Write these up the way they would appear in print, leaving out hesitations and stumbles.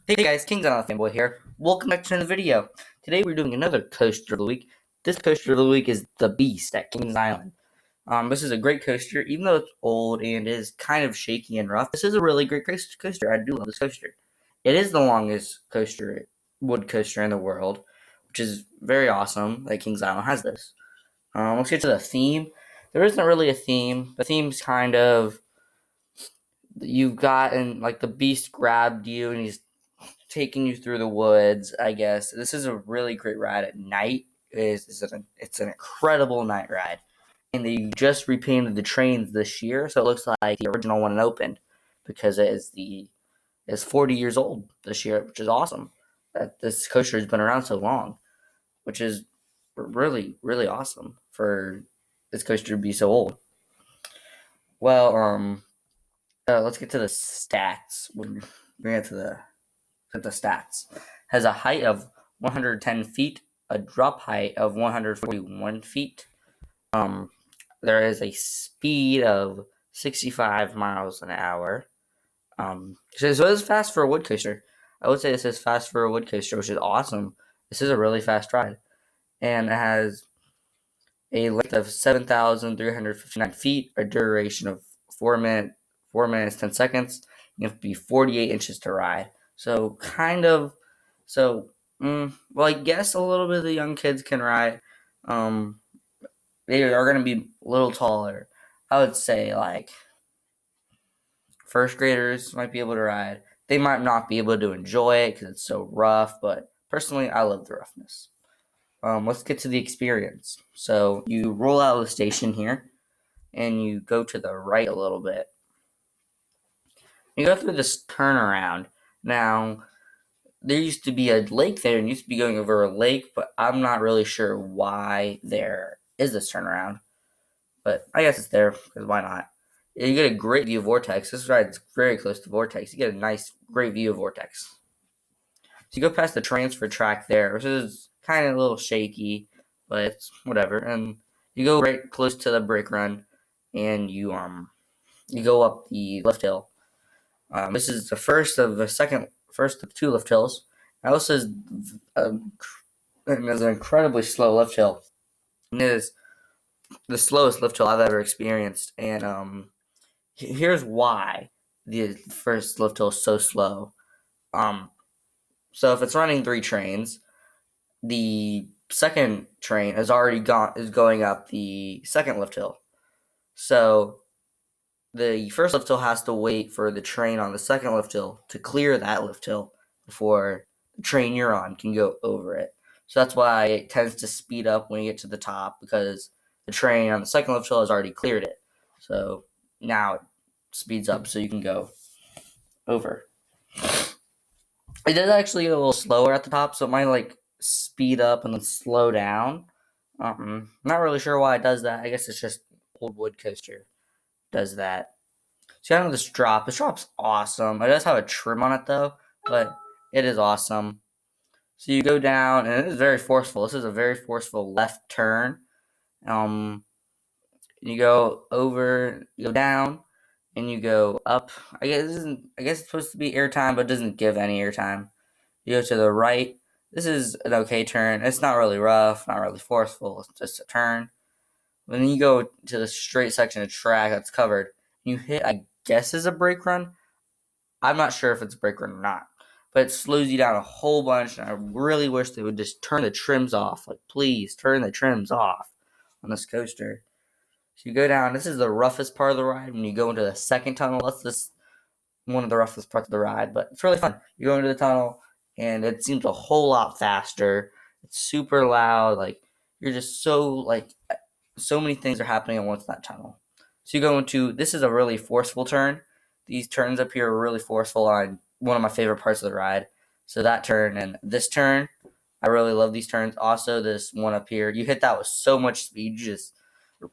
Hey guys, King's on the Fanboy here. Welcome back to another video. Today we're doing another coaster of the week. This coaster of the week is the Beast at Kings Island. This is a great coaster, even though it's old and is kind of shaky and rough. This is a really great coaster. I do love this coaster. It is the longest wood coaster in the world, which is very awesome that Kings Island has this. Let's get to the theme. There isn't really a theme. The theme's kind of you've gotten like the Beast grabbed you and he's taking you through the woods, I guess. This is a really great ride at night. It's an incredible night ride. And they just repainted the trains this year, so it looks like the original one opened because it's 40 years old this year, which is awesome. That this coaster has been around so long, which is really, really awesome for this coaster to be so old. Well, let's get to the stats. We're gonna get to the stats. Has a height of 110 feet, a drop height of 141 feet. There is a speed of 65 miles an hour. So it's fast for a wood coaster. I would say this is fast for a wood coaster, which is awesome. This is a really fast ride. And it has a length of 7,359 feet, a duration of 4 minutes, 10 seconds. You have to be 48 inches to ride. So I guess a little bit of the young kids can ride. They are going to be a little taller. I would say like first graders might be able to ride. They might not be able to enjoy it because it's so rough, but personally, I love the roughness. Let's get to the experience. So you roll out of the station here, and you go to the right a little bit. You go through this turnaround. Now, there used to be a lake there, and you used to be going over a lake, but I'm not really sure why there is this turnaround. But I guess it's there, because why not? You get a great view of Vortex. This ride's very close to Vortex. You get a nice, great view of Vortex. So you go past the transfer track there, which is kind of a little shaky, but it's whatever. And you go right close to the brake run, and you go up the lift hill. This is the first of two lift hills. Now this is an incredibly slow lift hill. It is the slowest lift hill I've ever experienced, and here's why the first lift hill is so slow. So if it's running 3 trains, the second train is going up the second lift hill. So the first lift hill has to wait for the train on the second lift hill to clear that lift hill before the train you're on can go over it. So that's why it tends to speed up when you get to the top, because the train on the second lift hill has already cleared it. So now it speeds up so you can go over. It does actually get a little slower at the top, so it might speed up and then slow down. Not really sure why it does that. I guess it's just old wood coaster does that. So you have this drop. This drop's awesome. It does have a trim on it though, but it is awesome. So you go down, and it is very forceful. This is a very forceful left turn. You go over, you go down, and you go up. I guess it's supposed to be airtime, but it doesn't give any airtime. You go to the right. This is an okay turn. It's not really rough, not really forceful. It's just a turn. Then you go to the straight section of track that's covered. You hit, I guess, is a brake run. I'm not sure if it's a brake run or not, but it slows you down a whole bunch. And I really wish they would just turn the trims off. Like, please turn the trims off on this coaster. So you go down. This is the roughest part of the ride. When you go into the second tunnel, that's one of the roughest parts of the ride, but it's really fun. You go into the tunnel, and it seems a whole lot faster. It's super loud. Like, you're just so many things are happening at once in that tunnel. So you go into, this is a really forceful turn. These turns up here are really forceful on one of my favorite parts of the ride. So that turn and this turn, I really love these turns. Also, this one up here, you hit that with so much speed. You just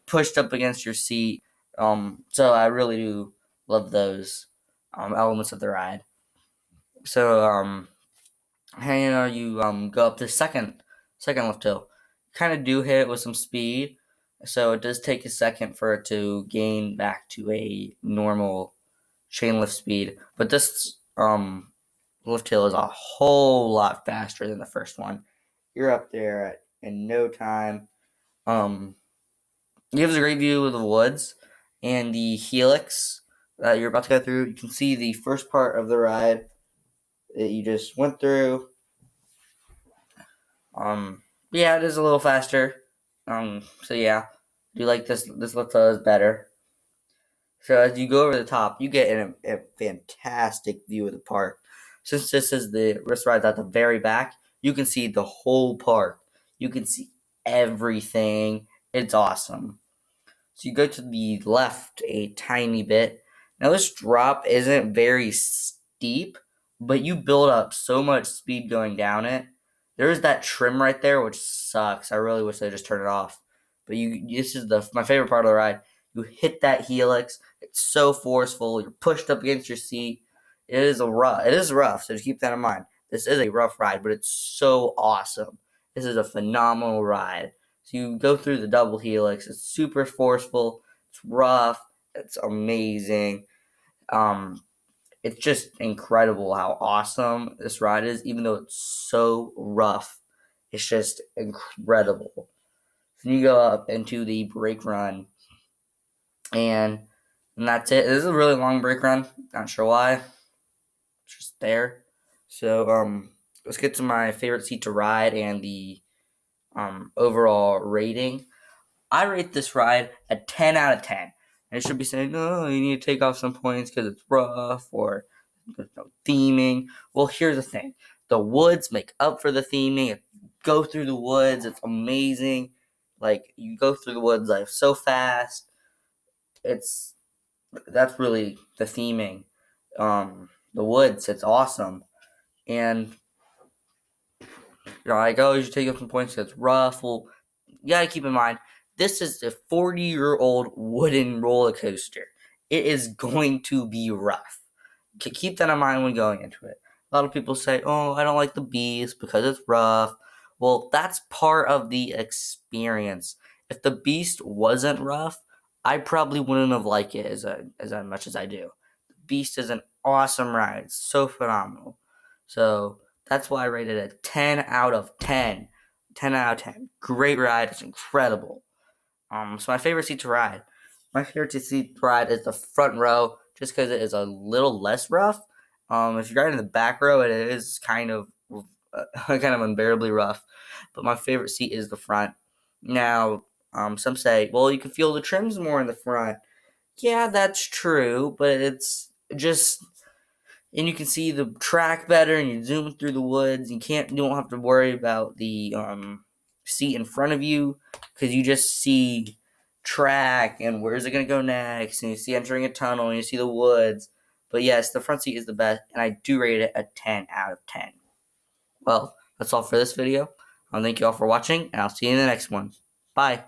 pushed up against your seat. So I really do love those elements of the ride. So you go up the second lift hill. Kind of do hit it with some speed, so it does take a second for it to gain back to a normal chain lift speed. But this lift hill is a whole lot faster than the first one. You're up there in no time. It gives a great view of the woods and the helix that you're about to go through. You can see the first part of the ride that you just went through. Yeah, it is a little faster. So yeah, do you like this? This lift hill is better. So as you go over the top, you get a fantastic view of the park. Since this is the wrist ride at the very back, you can see the whole park. You can see everything. It's awesome. So you go to the left a tiny bit. Now this drop isn't very steep, but you build up so much speed going down it. There's that trim right there, which sucks. I really wish they just turned it off. But this is my favorite part of the ride. You hit that helix. It's so forceful. You're pushed up against your seat. It is rough, so just keep that in mind. This is a rough ride, but it's so awesome. This is a phenomenal ride. So you go through the double helix. It's super forceful. It's rough. It's amazing. It's just incredible how awesome this ride is, even though it's so rough. It's just incredible. So you go up into the brake run, and that's it. This is a really long brake run. Not sure why. It's just there. So let's get to my favorite seat to ride and the overall rating. I rate this ride a 10 out of 10. And it should be saying, oh, you need to take off some points because it's rough or there's no theming. Well, here's the thing. The woods make up for the theming. Go through the woods. It's amazing. Like, you go through the woods like so fast. That's really the theming. The woods, it's awesome. And you're like, oh, you should take up some points because it's rough. Well, you gotta keep in mind, this is a 40-year-old wooden roller coaster. It is going to be rough. Keep that in mind when going into it. A lot of people say, oh, I don't like the Beast because it's rough. Well, that's part of the experience. If the Beast wasn't rough, I probably wouldn't have liked it as much as I do. The Beast is an awesome ride. It's so phenomenal. So that's why I rated it a 10 out of 10. 10 out of 10. Great ride. It's incredible. So my favorite seat to ride. My favorite seat to ride is the front row, just because it is a little less rough. If you're riding in the back row, it is kind of unbearably rough. But my favorite seat is the front. Now, some say, well, you can feel the trims more in the front. Yeah, that's true, but it's just, and you can see the track better, and you're zooming through the woods. You don't have to worry about the seat in front of you because you just see track and where's it going to go next, and you see entering a tunnel, and you see the woods. But yes, the front seat is the best, and I do rate it a 10 out of 10. Well, that's all for this video. Thank you all for watching, and I'll see you in the next one. Bye.